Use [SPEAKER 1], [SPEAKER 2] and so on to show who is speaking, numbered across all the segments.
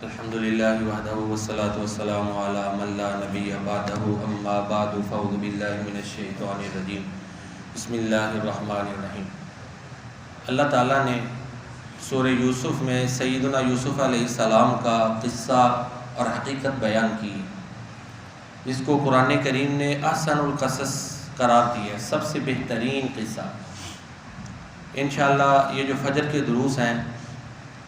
[SPEAKER 1] الحمدللہ وحدہ والصلاة والسلام علی من لا نبی بعدہ اما بعد فاعوذ باللہ من الشیطان الرجیم بسم اللہ الرحمن الرحیم۔ اللہ تعالیٰ نے سورہ یوسف میں سیدنا یوسف علیہ السلام کا قصہ اور حقیقت بیان کی، جس کو قرآن کریم نے احسن القصص قرار دیا، سب سے بہترین قصہ۔ انشاءاللہ یہ جو فجر کے دروس ہیں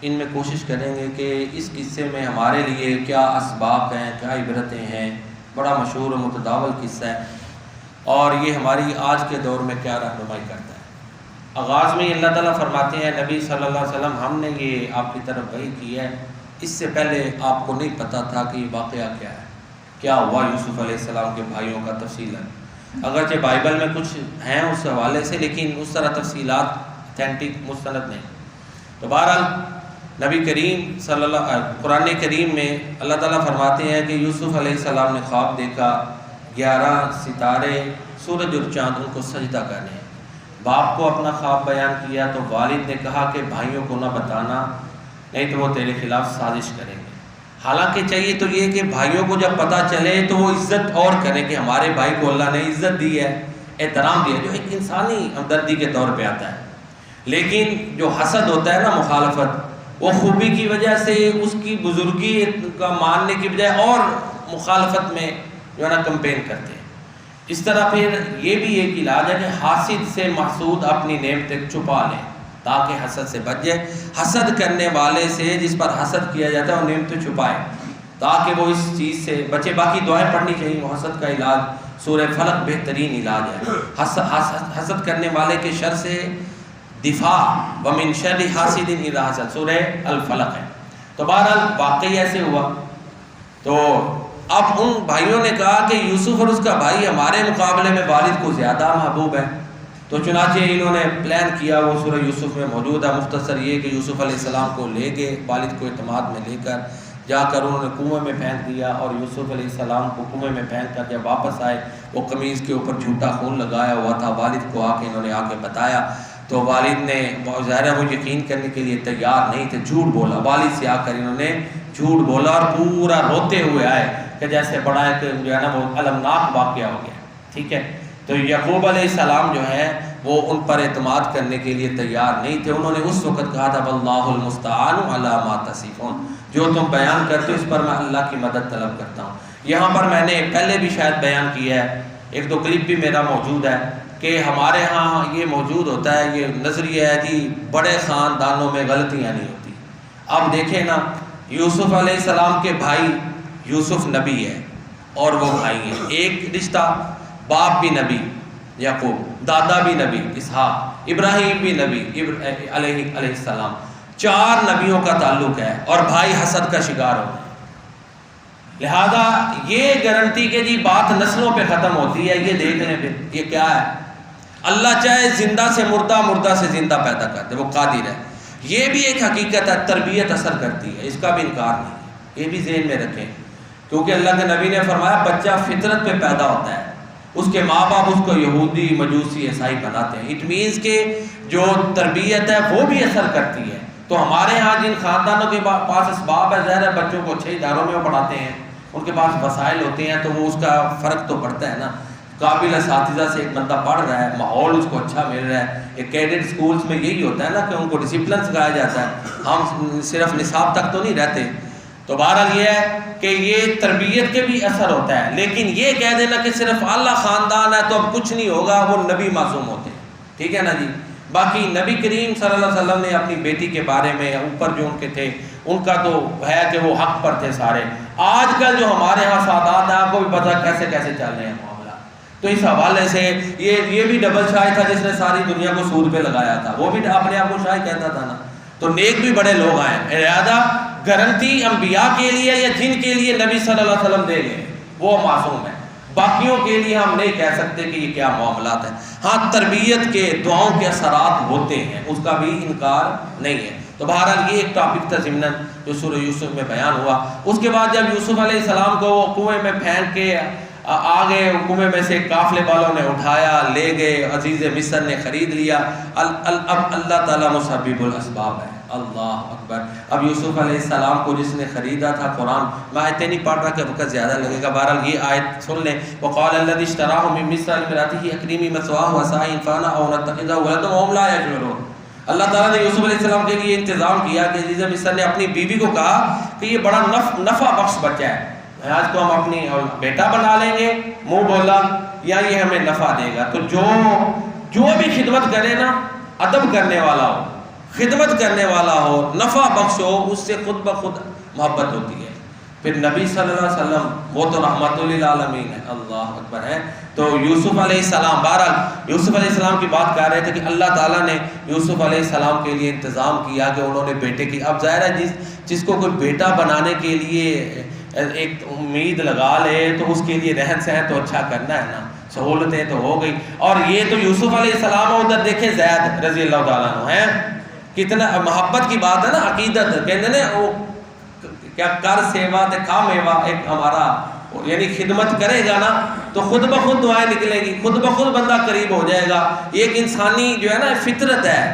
[SPEAKER 1] ان میں کوشش کریں گے کہ اس قصے میں ہمارے لیے کیا اسباق ہیں، کیا عبرتیں ہیں۔ بڑا مشہور و متداول قصہ ہے اور یہ ہماری آج کے دور میں کیا رہنمائی کرتا ہے۔ آغاز میں اللہ تعالیٰ فرماتے ہیں نبی صلی اللہ علیہ وسلم ہم نے یہ آپ کی طرف وحی کی ہے، اس سے پہلے آپ کو نہیں پتہ تھا کہ یہ واقعہ کیا ہے، کیا ہوا یوسف علیہ السلام کے بھائیوں کا تفصیل ہے۔ اگرچہ بائبل میں کچھ ہیں اس حوالے سے، لیکن اس طرح تفصیلات اتھینٹک مستند نہیں۔ تو بہرحال نبی کریم قرآن کریم میں اللہ تعالیٰ فرماتے ہیں کہ یوسف علیہ السلام نے خواب دیکھا، 11 ستارے سورج اور چاند ان کو سجدہ کرنے۔ باپ کو اپنا خواب بیان کیا تو والد نے کہا کہ بھائیوں کو نہ بتانا، نہیں تو وہ تیرے خلاف سازش کریں گے۔ حالانکہ چاہیے تو یہ کہ بھائیوں کو جب پتہ چلے تو وہ عزت اور کریں کہ ہمارے بھائی کو اللہ نے عزت دی ہے، احترام دیا، جو ایک انسانی ہمدردی کے طور پہ آتا ہے۔ لیکن جو حسد ہوتا ہے نا، مخالفت، وہ خوبی کی وجہ سے اس کی بزرگی کا ماننے کی بجائے اور مخالفت میں جو ہے نا کمپین کرتے ہیں۔ اس طرح پھر یہ بھی ایک علاج ہے کہ حاسد سے محسود اپنی نعمت چھپا لے تاکہ حسد سے بچ جائے۔ حسد کرنے والے سے جس پر حسد کیا جاتا ہے وہ نعمت چھپائے تاکہ وہ اس چیز سے بچے۔ باقی دعائیں پڑھنی چاہیے۔ وہ حسد کا علاج سورہ فلق بہترین علاج ہے۔ حسد کرنے والے کے شر سے دفاع، ومن شر حاسد اذا حسد، سورہ الفلق ہے۔ تو بہرحال واقعی ایسے ہوا۔ تو اب ان بھائیوں نے کہا کہ یوسف اور اس کا بھائی ہمارے مقابلے میں والد کو زیادہ محبوب ہے۔ تو چنانچہ انہوں نے پلان کیا، وہ سورہ یوسف میں موجود ہے۔ مختصر یہ کہ یوسف علیہ السلام کو لے گئے، والد کو اعتماد میں لے کر جا کر انہوں نے کنویں میں پھینک دیا، اور یوسف علیہ السلام کو کنویں میں پھینک کر جب واپس آئے وہ قمیض کے اوپر جھوٹا خون لگایا ہوا تھا۔ والد کو آ کے انہوں نے آ کے بتایا تو والد نے ظاہر ہے وہ یقین کرنے کے لیے تیار نہیں تھے، جھوٹ بولا۔ والد سے آ کر انہوں نے جھوٹ بولا اور پورا روتے ہوئے آئے کہ جیسے بڑا ہے کہ جو ہے نا وہ المناک واقعہ ہو گیا، ٹھیک ہے۔ تو یعقوب علیہ السلام جو ہے وہ ان پر اعتماد کرنے کے لیے تیار نہیں تھے۔ انہوں نے اس وقت کہا تھا واللہ المستعان علی ما تصفون، جو تم بیان کرتے ہو اس پر میں اللہ کی مدد طلب کرتا ہوں۔ یہاں پر میں نے پہلے بھی شاید بیان کیا ہے، ایک دو کلپ بھی میرا موجود ہے کہ ہمارے ہاں یہ موجود ہوتا ہے، یہ نظریہ ہے کہ بڑے خاندانوں میں غلطیاں نہیں ہوتی۔ اب دیکھیں نا، یوسف علیہ السلام کے بھائی، یوسف نبی ہے اور وہ بھائی ہیں، ایک رشتہ، باپ بھی نبی یعقوب، دادا بھی نبی اسحاق، ابراہیم بھی نبی علیہ السلام، 4 نبیوں کا تعلق ہے، اور بھائی حسد کا شکار ہو گئے۔ لہذا یہ گارنٹی کہ جی بات نسلوں پہ ختم ہوتی ہے، یہ دیکھ لیں پھر یہ کیا ہے۔ اللہ چاہے زندہ سے مردہ، مردہ سے زندہ پیدا کر دے، وہ قادر ہے۔ یہ بھی ایک حقیقت ہے، تربیت اثر کرتی ہے، اس کا بھی انکار نہیں ہے، یہ بھی ذہن میں رکھیں، کیونکہ اللہ کے نبی نے فرمایا بچہ فطرت پہ پیدا ہوتا ہے، اس کے ماں باپ اس کو یہودی، مجوسی، عیسائی بناتے ہیں۔ اٹ مینس کہ جو تربیت ہے وہ بھی اثر کرتی ہے۔ تو ہمارے ہاں جن خاندانوں کے پاس اسباب ہے، ظاہر ہے بچوں کو اچھے اداروں میں وہ پڑھاتے ہیں، ان کے پاس وسائل ہوتے ہیں، تو وہ اس کا فرق تو پڑتا ہے نا۔ قابل اساتذہ سے ایک بندہ پڑھ رہا ہے، ماحول اس کو اچھا مل رہا ہے۔ ایک کیڈٹ سکولز میں یہی ہوتا ہے نا کہ ان کو ڈسپلن سکھایا جاتا ہے، ہم صرف نصاب تک تو نہیں رہتے۔ تو بہرحال یہ ہے کہ یہ تربیت کے بھی اثر ہوتا ہے، لیکن یہ کہہ دینا کہ صرف اعلیٰ خاندان ہے تو اب کچھ نہیں ہوگا، وہ نبی معصوم ہوتے ہیں، ٹھیک ہے نا جی۔ باقی نبی کریم صلی اللہ علیہ وسلم نے اپنی بیٹی کے بارے میں اوپر جو ان کے تھے ان کا تو ہے کہ وہ حق پر تھے سارے۔ آج کل جو ہمارے ہاں سادات ہیں، آپ کو بھی پتہ کیسے کیسے چل رہے ہیں معاملہ۔ تو اس حوالے سے یہ بھی ڈبل شاہ تھا جس نے ساری دنیا کو سود پہ لگایا تھا، وہ بھی اپنے آپ کو شاہ کہتا تھا نا۔ تو نیک بھی بڑے لوگ آئے، لہذا گارنٹی انبیاء کے لیے یا جن کے لیے نبی صلی اللہ علیہ وسلم دے گئے وہ معصوم ہے، باقیوں کے لیے ہم نہیں کہہ سکتے کہ یہ کیا معاملات ہیں۔ ہاں تربیت کے، دعاؤں کے اثرات ہوتے ہیں، اس کا بھی انکار نہیں ہے۔ تو بہرحال یہ ایک ٹاپک تھا ضمناً جو سورہ یوسف میں بیان ہوا۔ اس کے بعد جب یوسف علیہ السلام کو وہ کنویں میں پھینک کے آگے کنویں میں سے قافلے والوں نے اٹھایا، لے گئے، عزیز مصر نے خرید لیا۔ اب اللہ تعالیٰ مسبب الاسباب ہے، اللہ اکبر. اب یوسف علیہ السلام کو جس نے خریدا تھا، قرآن میں آیتیں نہیں پڑھ رہا کہ وقت زیادہ لگے گا، بہرحال یہ آیت سن لیں. وقال الذی اشتراہ من مصر لامرأته اکریمی مثواہ وسعی انفانا او نتخذہ ولدا وهم لا یشعرون. اللہ تعالیٰ نے یوسف علیہ السلام کے لیے انتظام کیا کہ عزیز مصر نے اپنی بیوی کو کہا کہ یہ بڑا نفع بخش بچہ ہے، آج کو ہم اپنی بیٹا بنا لیں گے، منہ بولا، یا یہ ہمیں نفع دے گا. تو جو بھی خدمت کرے نا، ادب کرنے والا ہو، خدمت کرنے والا ہو، نفع بخش ہو، اس سے خود بخود محبت ہوتی ہے. پھر نبی صلی اللہ علیہ وسلم وہ تو رحمت للعالمین ہے، اللہ اکبر ہے. تو یوسف علیہ السلام، بہرحال یوسف علیہ السلام کی بات کر رہے تھے کہ اللہ تعالیٰ نے یوسف علیہ السلام کے لیے انتظام کیا کہ انہوں نے بیٹے کی، اب ظاہر ہے جس کو کوئی بیٹا بنانے کے لیے ایک امید لگا لے تو اس کے لیے رہن سہن تو اچھا کرنا ہے نا، سہولتیں تو ہو گئی. اور یہ تو یوسف علیہ السلام ادھر دیکھیں زید رضی اللہ تعالیٰ عنہ ہیں، کتنا محبت کی بات ہے نا، عقیدت کہتے ہیں وہ کیا کر سیوا تے کھا میوا، ایک ہمارا یعنی خدمت کرے گا نا تو خود بخود دعائیں نکلے گی، خود بخود بندہ قریب ہو جائے گا. ایک انسانی جو ہے نا فطرت ہے،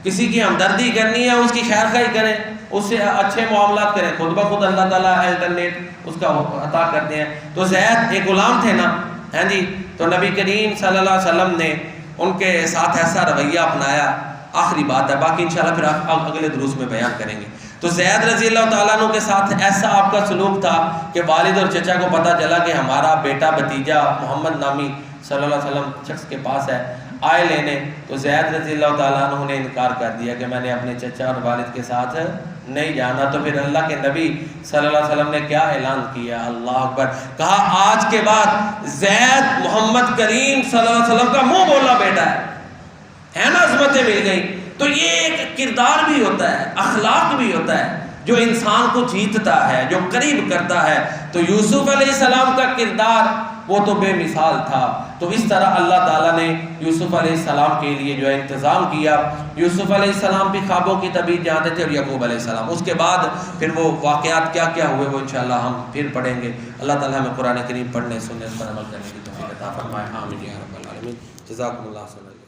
[SPEAKER 1] کسی کی ہمدردی کرنی ہے، اس کی خیر خواہی کریں، اس سے اچھے معاملات کریں، خود بخود اللہ تعالیٰ الٹرنیٹ اس کا عطا کرتے ہیں. تو زید ایک غلام تھے نا، ہیں جی، تو نبی کریم صلی اللہ علیہ وسلم نے ان کے ساتھ ایسا رویہ اپنایا. آخری بات ہے، باقی انشاءاللہ پھر اگلے دروس میں بیان کریں گے. تو زید رضی اللہ تعالیٰ عنہ کے ساتھ ایسا آپ کا سلوک تھا کہ والد اور چچا کو پتہ چلا کہ ہمارا بیٹا بھتیجا محمد نامی صلی اللہ علیہ وسلم شخص کے پاس ہے، آئے لینے. تو زید رضی اللہ تعالیٰ عنہ نے انکار کر دیا کہ میں نے اپنے چچا اور والد کے ساتھ نہیں جانا. تو پھر اللہ کے نبی صلی اللہ علیہ وسلم نے کیا اعلان کیا، اللہ اکبر، کہا آج کے بعد زید محمد کریم صلی اللہ علیہ وسلم کا منہ بولا بیٹا ہے نا، عظمتیں مل گئی. تو یہ ایک کردار بھی ہوتا ہے، اخلاق بھی ہوتا ہے جو انسان کو جیتتا ہے، جو قریب کرتا ہے. تو یوسف علیہ السلام کا کردار وہ تو بے مثال تھا. تو اس طرح اللہ تعالیٰ نے یوسف علیہ السلام کے لیے جو ہے انتظام کیا. یوسف علیہ السلام بھی خوابوں کی تعبیر جانتے تھے اور یعقوب علیہ السلام. اس کے بعد پھر وہ واقعات کیا کیا ہوئے وہ انشاءاللہ ہم پھر پڑھیں گے. اللہ تعالیٰ ہمیں قرآن کریم پڑھنے سننے پر عمل کرنے کی توفیق عطا فرمائے. آمین یا رب العالمین. جزاکم اللہ خیرا.